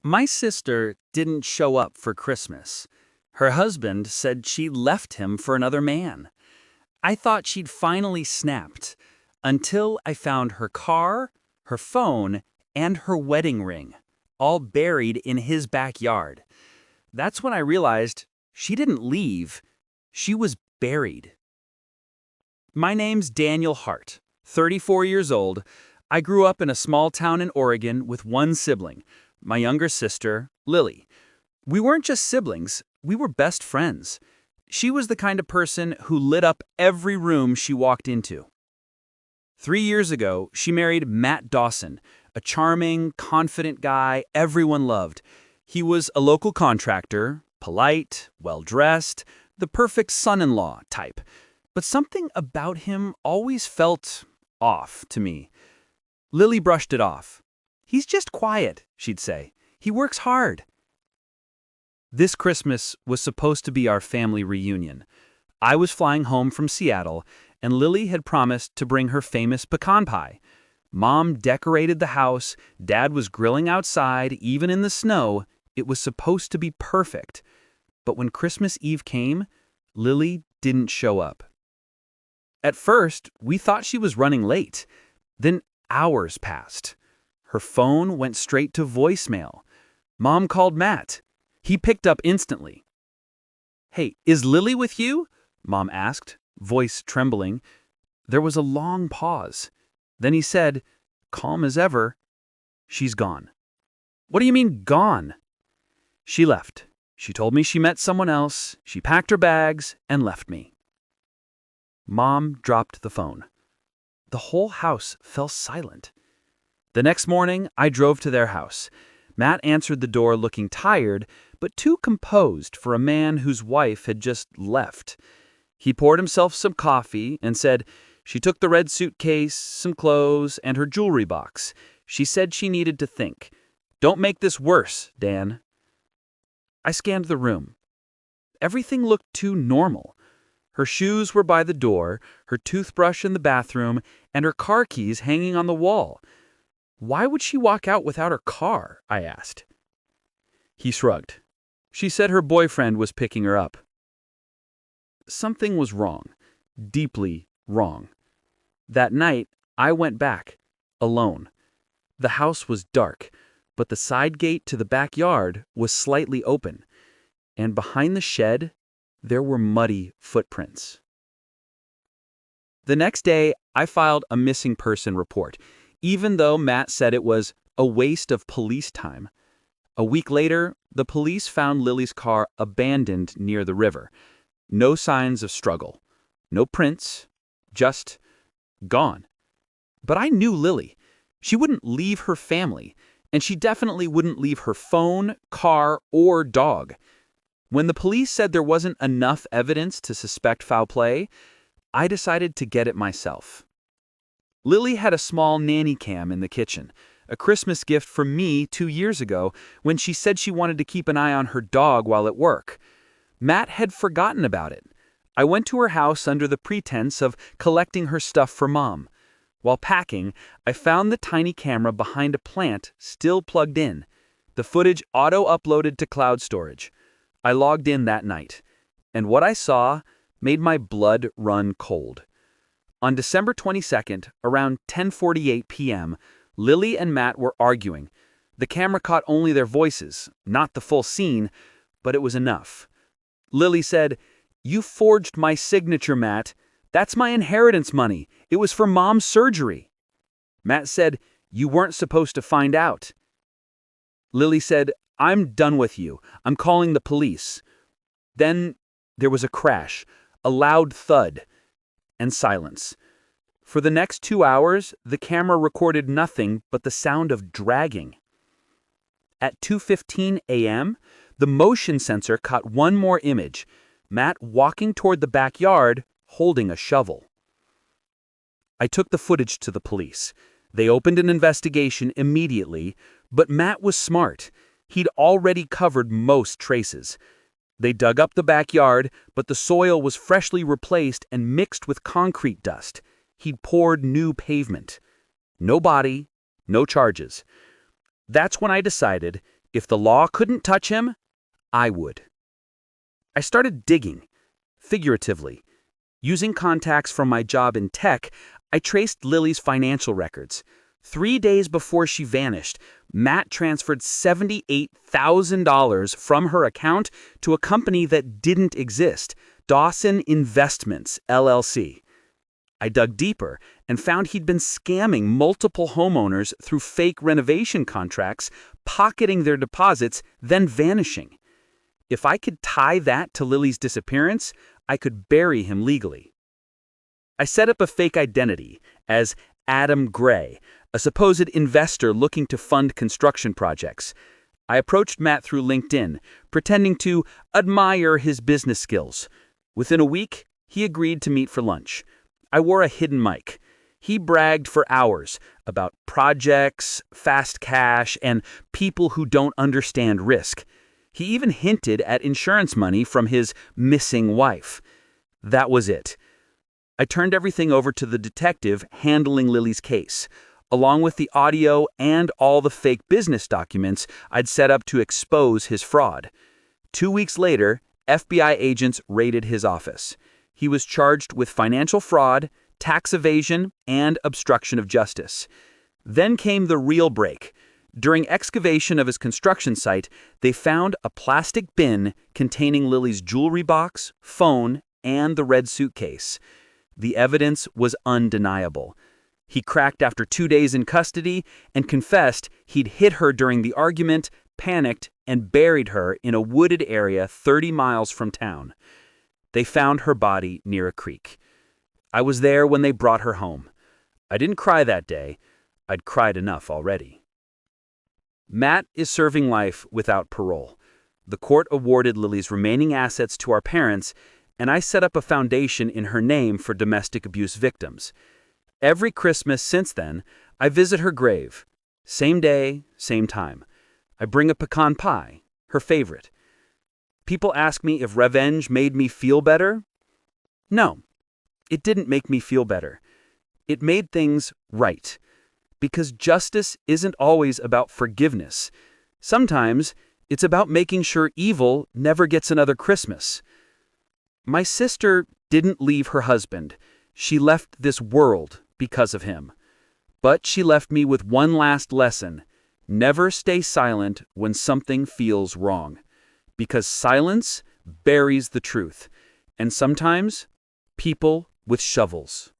My sister didn't show up for Christmas. Her husband said she left him for another man. I thought she'd finally snapped until I found her car, her phone, and her wedding ring, all buried in his backyard. That's when I realized she didn't leave, she was buried. My name's Daniel Hart, 34 years old. I grew up in a small town in Oregon with one sibling, my younger sister, Lily. We weren't just siblings, we were best friends. She was the kind of person who lit up every room she walked into. 3 years ago, she married Matt Dawson, a charming, confident guy everyone loved. He was a local contractor, polite, well-dressed, the perfect son-in-law type. But something about him always felt off to me. Lily brushed it off. "He's just quiet," she'd say. "He works hard." This Christmas was supposed to be our family reunion. I was flying home from Seattle, and Lily had promised to bring her famous pecan pie. Mom decorated the house, Dad was grilling outside, even in the snow. It was supposed to be perfect. But when Christmas Eve came, Lily didn't show up. At first, we thought she was running late. Then hours passed. Her phone went straight to voicemail. Mom called Matt. He picked up instantly. "Hey, is Lily with you?" Mom asked, voice trembling. There was a long pause. Then he said, calm as ever, "She's gone." "What do you mean, gone?" "She left. She told me she met someone else. She packed her bags and left me." Mom dropped the phone. The whole house fell silent. The next morning, I drove to their house. Matt answered the door looking tired, but too composed for a man whose wife had just left. He poured himself some coffee and said she took the red suitcase, some clothes, and her jewelry box. She said she needed to think. "Don't make this worse, Dan." I scanned the room. Everything looked too normal. Her shoes were by the door, her toothbrush in the bathroom, and her car keys hanging on the wall. "Why would she walk out without her car?" I asked. He shrugged. "She said her boyfriend was picking her up." Something was wrong, deeply wrong. That night, I went back, alone. The house was dark, but the side gate to the backyard was slightly open, and behind the shed, there were muddy footprints. The next day, I filed a missing person report, even though Matt said it was a waste of police time. A week later, the police found Lily's car abandoned near the river. No signs of struggle. No prints. Just gone. But I knew Lily. She wouldn't leave her family, and she definitely wouldn't leave her phone, car, or dog. When the police said there wasn't enough evidence to suspect foul play, I decided to get it myself. Lily had a small nanny cam in the kitchen, a Christmas gift from me 2 years ago when she said she wanted to keep an eye on her dog while at work. Matt had forgotten about it. I went to her house under the pretense of collecting her stuff for Mom. While packing, I found the tiny camera behind a plant still plugged in. The footage auto-uploaded to cloud storage. I logged in that night, and what I saw made my blood run cold. On December 22nd, around 10:48 p.m., Lily and Matt were arguing. The camera caught only their voices, not the full scene, but it was enough. Lily said, "You forged my signature, Matt. That's my inheritance money. It was for Mom's surgery." Matt said, "You weren't supposed to find out." Lily said, "I'm done with you. I'm calling the police." Then there was a crash, a loud thud, and silence. For the next 2 hours, the camera recorded nothing but the sound of dragging. At 2:15 a.m., the motion sensor caught one more image, Matt walking toward the backyard holding a shovel. I took the footage to the police. They opened an investigation immediately, but Matt was smart. He'd already covered most traces. They dug up the backyard, but the soil was freshly replaced and mixed with concrete dust. He'd poured new pavement. No body, no charges. That's when I decided If the law couldn't touch him, I would. I started digging, figuratively. Using contacts from my job in tech, I traced Lily's financial records. 3 days before she vanished, Matt transferred $78,000 from her account to a company that didn't exist, Dawson Investments, LLC. I dug deeper and found he'd been scamming multiple homeowners through fake renovation contracts, pocketing their deposits, then vanishing. If I could tie that to Lily's disappearance, I could bury him legally. I set up a fake identity as Adam Gray, a supposed investor looking to fund construction projects. I approached Matt through LinkedIn, pretending to admire his business skills. Within a week, he agreed to meet for lunch. I wore a hidden mic. He bragged for hours about projects, fast cash, and people who don't understand risk. He even hinted at insurance money from his missing wife. That was it. I turned everything over to the detective handling Lily's case, along with the audio and all the fake business documents I'd set up to expose his fraud. 2 weeks later, FBI agents raided his office. He was charged with financial fraud, tax evasion, and obstruction of justice. Then came the real break. During excavation of his construction site, they found a plastic bin containing Lily's jewelry box, phone, and the red suitcase. The evidence was undeniable. He cracked after 2 days in custody and confessed he'd hit her during the argument, panicked, and buried her in a wooded area 30 miles from town. They found her body near a creek. I was there when they brought her home. I didn't cry that day. I'd cried enough already. Matt is serving life without parole. The court awarded Lily's remaining assets to our parents, and I set up a foundation in her name for domestic abuse victims. Every Christmas since then, I visit her grave. Same day, same time. I bring a pecan pie, her favorite. People ask me if revenge made me feel better. No, it didn't make me feel better. It made things right. Because justice isn't always about forgiveness. Sometimes it's about making sure evil never gets another Christmas. My sister didn't leave her husband. She left this world because of him. But she left me with one last lesson. Never stay silent when something feels wrong. Because silence buries the truth. And sometimes, people with shovels.